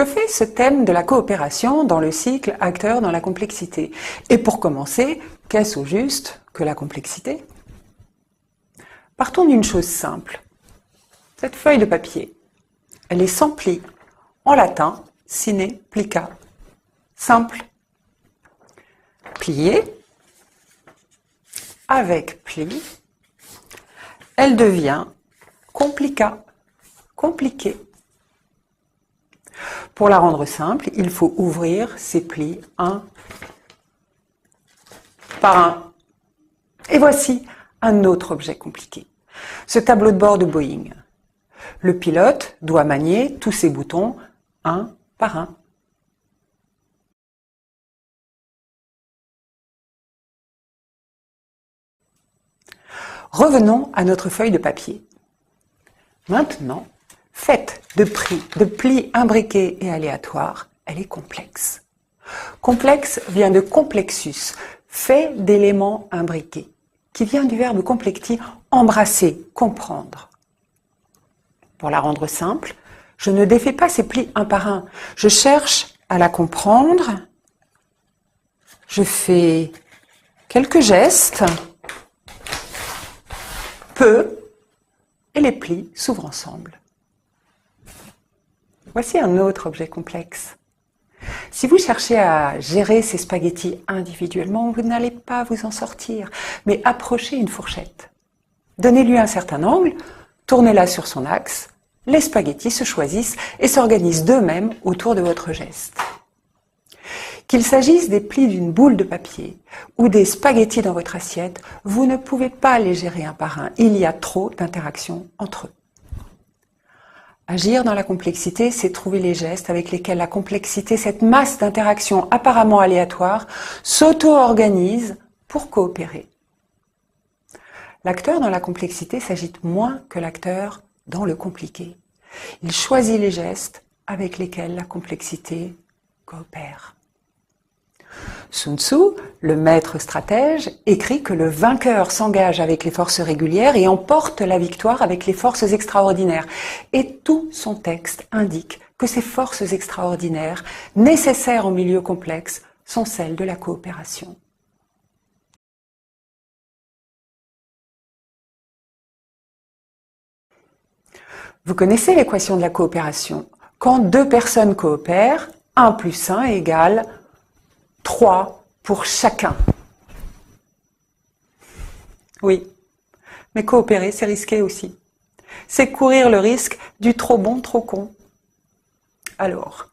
Que fait ce thème de la coopération dans le cycle acteur dans la complexité? Et pour commencer, qu'est-ce au juste que la complexité? Partons d'une chose simple. Cette feuille de papier, elle est sans pli, en latin, sine plica. Simple. Pliée, avec pli, elle devient complica, compliquée. Pour la rendre simple, il faut ouvrir ces plis un par un. Et voici un autre objet compliqué. Ce tableau de bord de Boeing. Le pilote doit manier tous ces boutons un par un. Revenons à notre feuille de papier. Maintenant, faite de plis imbriqués et aléatoires, elle est complexe. Complexe vient de complexus, fait d'éléments imbriqués, qui vient du verbe complexi, embrasser, comprendre. Pour la rendre simple, je ne défais pas ces plis un par un. Je cherche à la comprendre. Je fais quelques gestes, peu, et les plis s'ouvrent ensemble. Voici un autre objet complexe. Si vous cherchez à gérer ces spaghettis individuellement, vous n'allez pas vous en sortir, mais approchez une fourchette. Donnez-lui un certain angle, tournez-la sur son axe, les spaghettis se choisissent et s'organisent d'eux-mêmes autour de votre geste. Qu'il s'agisse des plis d'une boule de papier ou des spaghettis dans votre assiette, vous ne pouvez pas les gérer un par un. Il y a trop d'interactions entre eux. Agir dans la complexité, c'est trouver les gestes avec lesquels la complexité, cette masse d'interactions apparemment aléatoires, s'auto-organise pour coopérer. L'acteur dans la complexité s'agite moins que l'acteur dans le compliqué. Il choisit les gestes avec lesquels la complexité coopère. Sun Tzu, le maître stratège, écrit que le vainqueur s'engage avec les forces régulières et emporte la victoire avec les forces extraordinaires. Et tout son texte indique que ces forces extraordinaires, nécessaires au milieu complexe, sont celles de la coopération. Vous connaissez l'équation de la coopération. Quand deux personnes coopèrent, 1 + 1 égale 3 pour chacun. Oui, mais coopérer, c'est risqué aussi. C'est courir le risque du trop bon, trop con. Alors,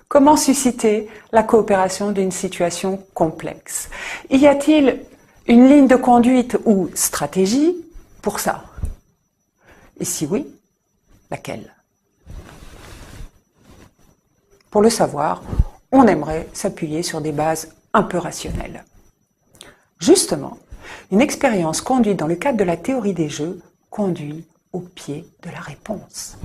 comment susciter la coopération d'une situation complexe? Y a-t-il une ligne de conduite ou stratégie pour ça? Et si oui, laquelle? Pour le savoir, on aimerait s'appuyer sur des bases un peu rationnelles. Justement, une expérience conduite dans le cadre de la théorie des jeux conduit au pied de la réponse.